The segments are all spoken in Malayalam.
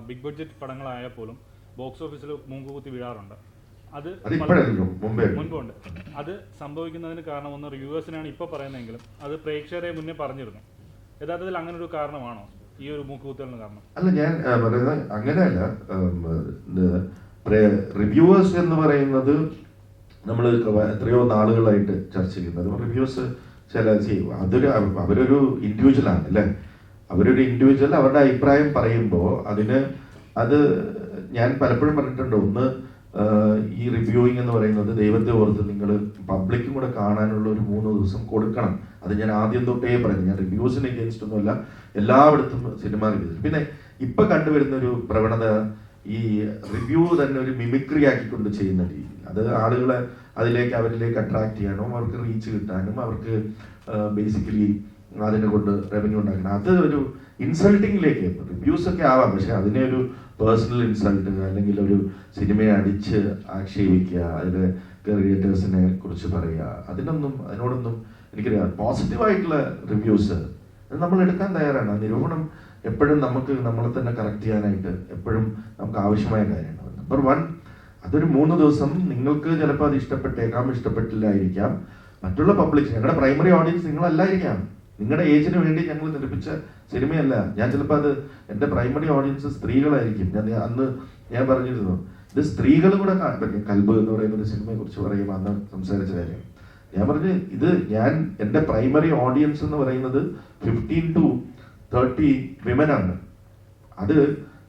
ബിഗ് ബഡ്ജറ്റ് പടങ്ങളായാൽ പോലും ബോക്സ് ഓഫീസിൽ മൂക്കുകുത്തി വീഴാറുണ്ട്. അത് മുൻപുണ്ട്. അത് സംഭവിക്കുന്നതിന് കാരണം ഒന്ന് റിവ്യൂവേഴ്സിനാണ് ഇപ്പോൾ പറയുന്നതെങ്കിലും അത് പ്രേക്ഷകരെ മുന്നേ പറഞ്ഞിരുന്നു. യഥാർത്ഥത്തിൽ അങ്ങനെ ഒരു കാരണമാണോ ഈ ഒരു മൂക്കുകുത്തലിന് കാരണം? അല്ല, ഞാൻ പറയുന്നത് അങ്ങനെയല്ല. റിവ്യൂവേഴ്സ് എന്ന് പറയുന്നത് നമ്മൾ എത്രയോ നാളുകളായിട്ട് ചർച്ച ചെയ്യുന്നത്. റിവ്യൂസ് അവരൊരു ഇൻഡിവിജ്വലാണ് അല്ലേ. അവരൊരു ഇൻഡിവിജ്വൽ അവരുടെ അഭിപ്രായം പറയുമ്പോൾ അത് ഞാൻ പലപ്പോഴും പറഞ്ഞിട്ടുണ്ട്. ഒന്ന്, ഈ റിവ്യൂയിങ് എന്ന് പറയുന്നത് ദൈവത്തെ ഓർത്ത് നിങ്ങൾ പബ്ലിക്കും കൂടെ കാണാനുള്ള ഒരു 3 ദിവസം കൊടുക്കണം. അത് ഞാൻ ആദ്യം തൊട്ടേ പറഞ്ഞു. ഞാൻ റിവ്യൂസിന് എഗെയിൻസ്റ്റ് ഒന്നുമല്ല, എല്ലായിടത്തും സിനിമ റിവ്യൂസ്. പിന്നെ ഇപ്പൊ കണ്ടുവരുന്ന ഒരു പ്രവണത ഈ റിവ്യൂ തന്നെ ഒരു മിമിക്രി ആക്കിക്കൊണ്ട് ചെയ്യുന്ന രീതി. അത് ആളുകളെ അവരിലേക്ക് അട്രാക്ട് ചെയ്യാനും അവർക്ക് റീച്ച് കിട്ടാനും അവർക്ക് ബേസിക്കലി അതിനെ കൊണ്ട് റവന്യൂ ഉണ്ടാക്കണം. അത് ഒരു ഇൻസൾട്ടിങ്ങിലേക്ക് റിവ്യൂസ് ഒക്കെ ആവാം, പക്ഷെ അതിനെ ഒരു പേഴ്സണൽ ഇൻസൾട്ട് അല്ലെങ്കിൽ ഒരു സിനിമയെ അടിച്ച് ആക്ഷേപിക്കുക, അതിലെ ക്രിയേറ്റേഴ്സിനെ കുറിച്ച് പറയുക, അതിനോടൊന്നും എനിക്കറിയാം. പോസിറ്റീവായിട്ടുള്ള റിവ്യൂസ് നമ്മൾ എടുക്കാൻ തയ്യാറാണ്. നിരൂപണം എപ്പോഴും നമ്മളെ തന്നെ കറക്റ്റ് ചെയ്യാനായിട്ട് എപ്പോഴും നമുക്ക് ആവശ്യമായ കാര്യമാണ്. നമ്പർ 1, അതൊരു 3 ദിവസം നിങ്ങൾക്ക് ചിലപ്പോൾ അത് ഇഷ്ടപ്പെട്ടില്ലായിരിക്കാം. മറ്റുള്ള പബ്ലിക്, ഞങ്ങളുടെ പ്രൈമറി ഓഡിയൻസ് നിങ്ങളല്ലായിരിക്കാം. നിങ്ങളുടെ ഏജിന് വേണ്ടി ഞങ്ങൾ നിർമ്മിച്ച സിനിമയല്ല. ഞാൻ ചിലപ്പോൾ അത് എൻ്റെ പ്രൈമറി ഓഡിയൻസ് സ്ത്രീകളായിരിക്കും. അന്ന് ഞാൻ പറഞ്ഞിരുന്നു, ഇത് സ്ത്രീകളും കൂടെ കൽബ് എന്ന് പറയുന്ന ഒരു സിനിമയെ കുറിച്ച് പറയുമ്പോൾ അന്ന് സംസാരിച്ച കാര്യം ഞാൻ പറഞ്ഞു, ഞാൻ എൻ്റെ പ്രൈമറി ഓഡിയൻസ് എന്ന് പറയുന്നത് 15 to 30 വിമനാണ്. അത്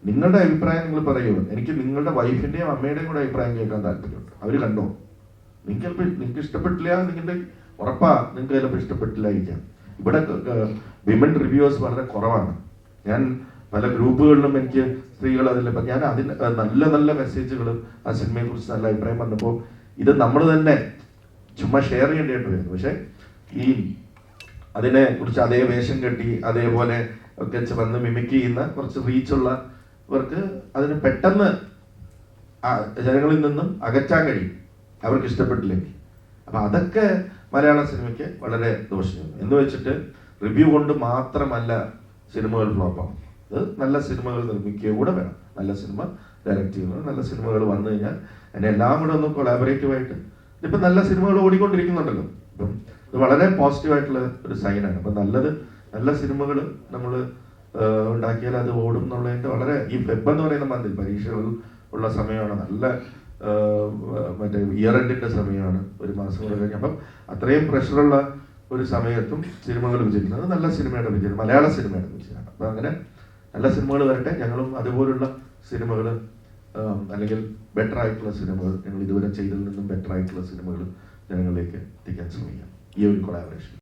നിങ്ങളുടെ അഭിപ്രായം നിങ്ങൾ പറയൂ. എനിക്ക് നിങ്ങളുടെ വൈഫിന്റെയും അമ്മയുടെയും കൂടെ അഭിപ്രായം കേൾക്കാൻ താല്പര്യമുണ്ട്. അവര് കണ്ടോ, നിങ്ങൾക്ക് ഇഷ്ടപ്പെട്ടില്ല, നിങ്ങളുടെ ഉറപ്പാ നിങ്ങൾക്ക് ചിലപ്പോൾ ഇഷ്ടപ്പെട്ടില്ലായിരിക്കാം. ഇവിടെ വിമൻ റിവ്യൂവേഴ്സ് വളരെ കുറവാണ്. ഞാൻ പല ഗ്രൂപ്പുകളിലും എനിക്ക് സ്ത്രീകൾ അതിലിപ്പോൾ ഞാൻ നല്ല നല്ല മെസ്സേജുകൾ ആ സിനിമയെ കുറിച്ച് നല്ല അഭിപ്രായം പറഞ്ഞപ്പോൾ ഇത് നമ്മൾ തന്നെ ചുമ്മാ ഷെയർ ചെയ്യേണ്ടതായിട്ട് വരുന്നു. പക്ഷെ ഈ അതിനെ കുറിച്ച് അതേ വേഷം കെട്ടി അതേപോലെ ഒക്കെ വന്ന് മിമിക് ചെയ്യുന്ന കുറച്ച് റീച്ചുള്ളവർക്ക് അതിന് പെട്ടെന്ന് ജനങ്ങളിൽ നിന്നും അകറ്റാൻ കഴിയും, അവർക്ക് ഇഷ്ടപ്പെട്ടില്ലെങ്കിൽ. അപ്പൊ അതൊക്കെ മലയാള സിനിമയ്ക്ക് വളരെ ദോഷം. എന്ന് വെച്ചിട്ട് റിവ്യൂ കൊണ്ട് മാത്രമല്ല സിനിമകൾ ഫ്ലോപ്പാവും. അത് നല്ല സിനിമകൾ നിർമ്മിക്കുക കൂടെ വേണം. നല്ല സിനിമ ഡയറക്റ്റ് ചെയ്യുന്നത്, നല്ല സിനിമകൾ വന്നു കഴിഞ്ഞാൽ അതിനെ എല്ലാം കൂടെ ഒന്ന് കൊളാബറേറ്റീവായിട്ട് ഇപ്പം നല്ല സിനിമകൾ ഓടിക്കൊണ്ടിരിക്കുന്നുണ്ടല്ലോ. ഇപ്പം ഇത് വളരെ പോസിറ്റീവായിട്ടുള്ള ഒരു സൈനാണ്. അപ്പം നല്ല സിനിമകൾ നമ്മൾ ഉണ്ടാക്കിയാൽ അത് ഓടും എന്നുള്ളതിൻ്റെ വളരെ ഈ ഫെബ് എന്ന് പറയുന്ന മന്തിൽ പരീക്ഷകൾ ഉള്ള സമയമാണ്. നല്ല മറ്റേ ഇയർ എൻഡിന്റെ സമയമാണ്, ഒരു മാസം കൂടെ കഴിഞ്ഞ്. അപ്പം അത്രയും പ്രഷറുള്ള ഒരു സമയത്തും സിനിമകൾ വിജയിക്കുന്നത് നല്ല സിനിമയുടെ വിജയം, മലയാള സിനിമയുടെ വിജയമാണ്. അപ്പം അങ്ങനെ നല്ല സിനിമകൾ വരട്ടെ. ഞങ്ങളും അതുപോലുള്ള സിനിമകൾ അല്ലെങ്കിൽ ബെറ്റർ ആയിട്ടുള്ള സിനിമകൾ, ഞങ്ങൾ ഇതുവരെ ചെയ്തതിൽ നിന്നും ബെറ്റർ ആയിട്ടുള്ള സിനിമകൾ ജനങ്ങളിലേക്ക് എത്തിക്കാൻ ശ്രമിക്കാം ഈ ഒരു കൊളാബറേഷൻ.